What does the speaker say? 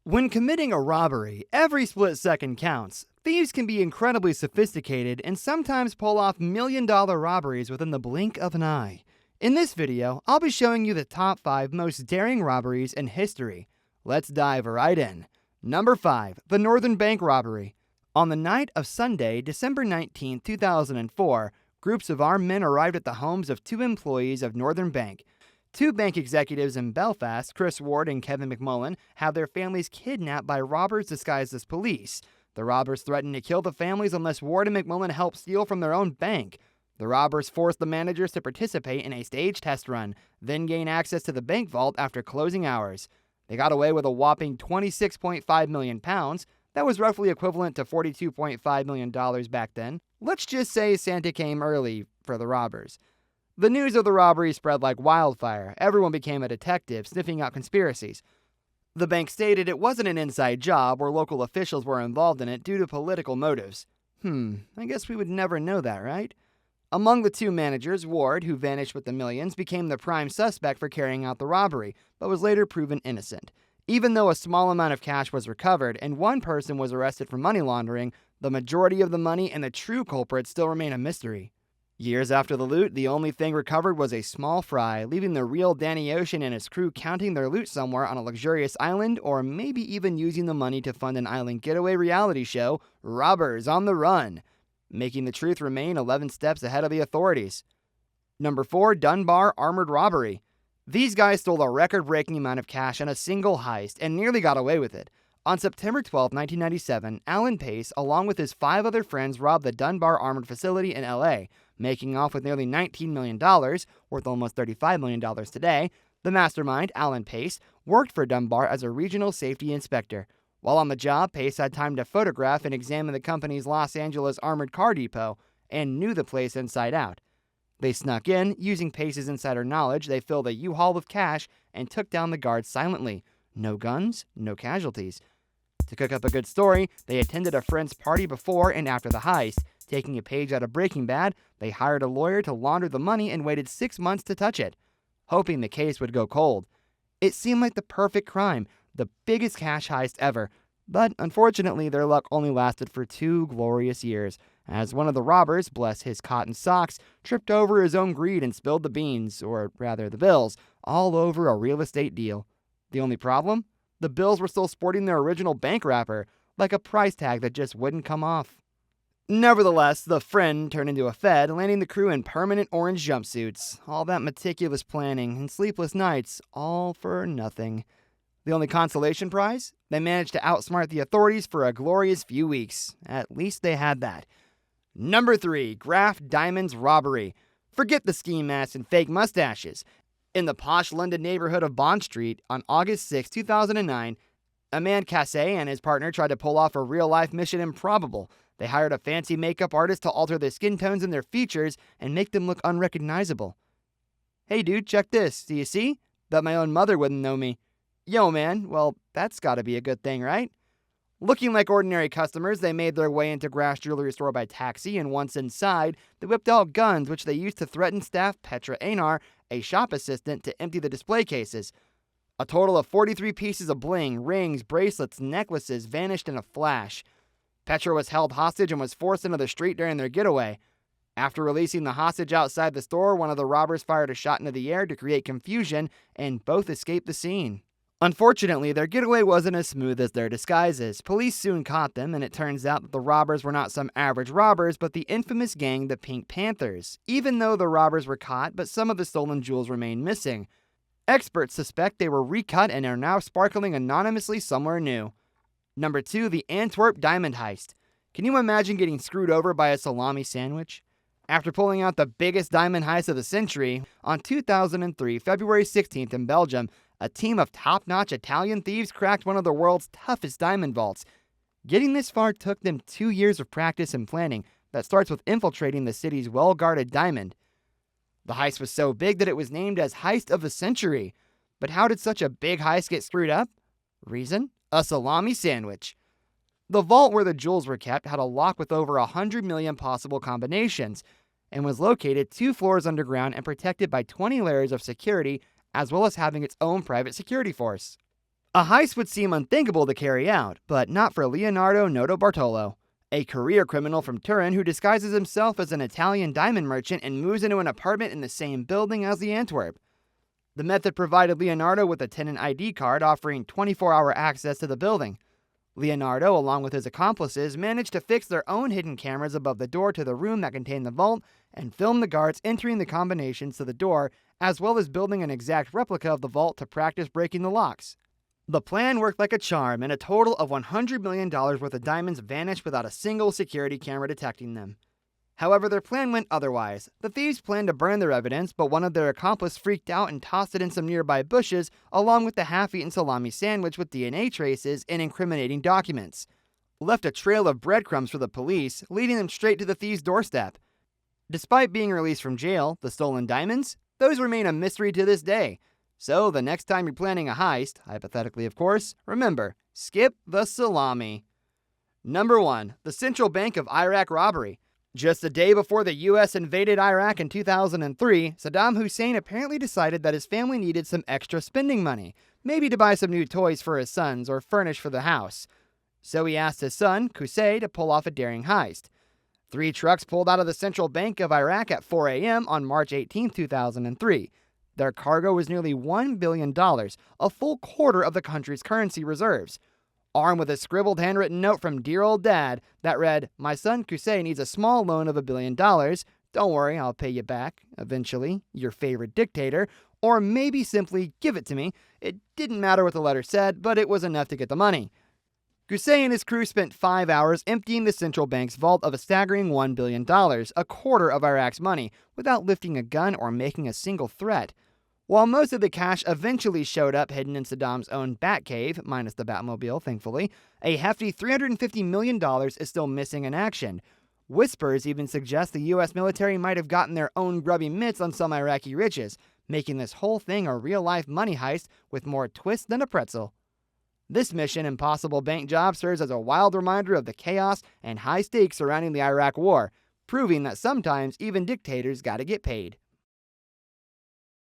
When committing a robbery, every split second counts. Thieves can be incredibly sophisticated and sometimes pull off million-dollar robberies within the blink of an eye. In this video, I'll be showing you the top 5 most daring robberies in history. Let's dive right in. Number 5. The Northern Bank Robbery. On the night of Sunday, December 19, 2004, groups of armed men arrived at the homes of 2 employees of Northern Bank. 2 bank executives in Belfast, Chris Ward and Kevin McMullen, have their families kidnapped by robbers disguised as police. The robbers threatened to kill the families unless Ward and McMullen helped steal from their own bank. The robbers forced the managers to participate in a staged test run, then gain access to the bank vault after closing hours. They got away with a whopping £26.5 million. That was roughly equivalent to $42.5 million back then. Let's just say Santa came early for the robbers. The news of the robbery spread like wildfire. Everyone became a detective, sniffing out conspiracies. The bank stated it wasn't an inside job or local officials were involved in it due to political motives. I guess we would never know that, right? Among the 2 managers, Ward, who vanished with the millions, became the prime suspect for carrying out the robbery, but was later proven innocent. Even though a small amount of cash was recovered and one person was arrested for money laundering, the majority of the money and the true culprits still remain a mystery. Years after the loot, the only thing recovered was a small fry, leaving the real Danny Ocean and his crew counting their loot somewhere on a luxurious island, or maybe even using the money to fund an island getaway reality show, Robbers on the Run, making the truth remain 11 steps ahead of the authorities. Number 4. Dunbar Armored Robbery. These guys stole a record-breaking amount of cash in a single heist and nearly got away with it. On September 12, 1997, Alan Pace, along with his 5 other friends, robbed the Dunbar Armored facility in LA, making off with nearly $19 million, worth almost $35 million today. The mastermind, Alan Pace, worked for Dunbar as a regional safety inspector. While on the job, Pace had time to photograph and examine the company's Los Angeles armored car depot and knew the place inside out. They snuck in. Using Pace's insider knowledge, they filled a U-Haul with cash and took down the guards silently. No guns, no casualties. To cook up a good story, they attended a friend's party before and after the heist. Taking a page out of Breaking Bad, they hired a lawyer to launder the money and waited 6 months to touch it, hoping the case would go cold. It seemed like the perfect crime, the biggest cash heist ever. But unfortunately, their luck only lasted for 2 glorious years, as one of the robbers, bless his cotton socks, tripped over his own greed and spilled the beans, or rather the bills, all over a real estate deal. The only problem? The bills were still sporting their original bank wrapper, like a price tag that just wouldn't come off. Nevertheless, the friend turned into a Fed, landing the crew in permanent orange jumpsuits. All that meticulous planning and sleepless nights, all for nothing. The only consolation prize? They managed to outsmart the authorities for a glorious few weeks. At least they had that. Number 3. Graff Diamonds Robbery. Forget the ski masks and fake mustaches. In the posh London neighborhood of Bond Street, on August 6, 2009, a man Cassé and his partner tried to pull off a real-life mission improbable. They hired a fancy makeup artist to alter their skin tones and their features and make them look unrecognizable. "Hey dude, check this. Do you see? Bet my own mother wouldn't know me." "Yo man, well, that's gotta be a good thing, right?" Looking like ordinary customers, they made their way into Graff's jewelry store by taxi, and once inside, they whipped out guns which they used to threaten staff Petra Anar, a shop assistant, to empty the display cases. A total of 43 pieces of bling, rings, bracelets, necklaces vanished in a flash. Petra was held hostage and was forced into the street during their getaway. After releasing the hostage outside the store, one of the robbers fired a shot into the air to create confusion, and both escaped the scene. Unfortunately, their getaway wasn't as smooth as their disguises. Police soon caught them, and it turns out that the robbers were not some average robbers, but the infamous gang, the Pink Panthers. Even though the robbers were caught, but some of the stolen jewels remain missing. Experts suspect they were recut and are now sparkling anonymously somewhere new. Number 2. The Antwerp Diamond Heist. Can you imagine getting screwed over by a salami sandwich? After pulling out the biggest diamond heist of the century, on 2003, February 16th in Belgium, a team of top-notch Italian thieves cracked one of the world's toughest diamond vaults. Getting this far took them 2 years of practice and planning that starts with infiltrating the city's well-guarded diamond. The heist was so big that it was named as Heist of the Century. But how did such a big heist get screwed up? Reason? A salami sandwich. The vault where the jewels were kept had a lock with over 100 million possible combinations and was located 2 floors underground and protected by 20 layers of security, as well as having its own private security force. A heist would seem unthinkable to carry out, but not for Leonardo Notarbartolo, a career criminal from Turin who disguises himself as an Italian diamond merchant and moves into an apartment in the same building as the Antwerp. The method provided Leonardo with a tenant ID card offering 24-hour access to the building. Leonardo, along with his accomplices, managed to fix their own hidden cameras above the door to the room that contained the vault and film the guards entering the combinations to the door, as well as building an exact replica of the vault to practice breaking the locks. The plan worked like a charm, and a total of $100 million worth of diamonds vanished without a single security camera detecting them. However, their plan went otherwise. The thieves planned to burn their evidence, but one of their accomplices freaked out and tossed it in some nearby bushes, along with the half-eaten salami sandwich with DNA traces and incriminating documents. Left a trail of breadcrumbs for the police, leading them straight to the thieves' doorstep. Despite being released from jail, the stolen diamonds? Those remain a mystery to this day. So, the next time you're planning a heist, hypothetically of course, remember, skip the salami. Number 1. The Central Bank of Iraq robbery. Just a day before the U.S. invaded Iraq in 2003, Saddam Hussein apparently decided that his family needed some extra spending money, maybe to buy some new toys for his sons or furnish for the house. So he asked his son, Qusay, to pull off a daring heist. 3 trucks pulled out of the Central Bank of Iraq at 4 a.m. on March 18, 2003. Their cargo was nearly $1 billion, a full quarter of the country's currency reserves. Armed with a scribbled handwritten note from dear old dad that read, "My son Qusay needs a small loan of $1 billion. Don't worry, I'll pay you back, eventually, your favorite dictator, or maybe simply give it to me." It didn't matter what the letter said, but it was enough to get the money. Qusay and his crew spent 5 hours emptying the central bank's vault of a staggering $1 billion, a quarter of Iraq's money, without lifting a gun or making a single threat. While most of the cash eventually showed up hidden in Saddam's own Batcave, minus the Batmobile, thankfully, a hefty $350 million is still missing in action. Whispers even suggest the U.S. military might have gotten their own grubby mitts on some Iraqi riches, making this whole thing a real-life money heist with more twist than a pretzel. This Mission Impossible bank job serves as a wild reminder of the chaos and high stakes surrounding the Iraq War, proving that sometimes even dictators gotta get paid.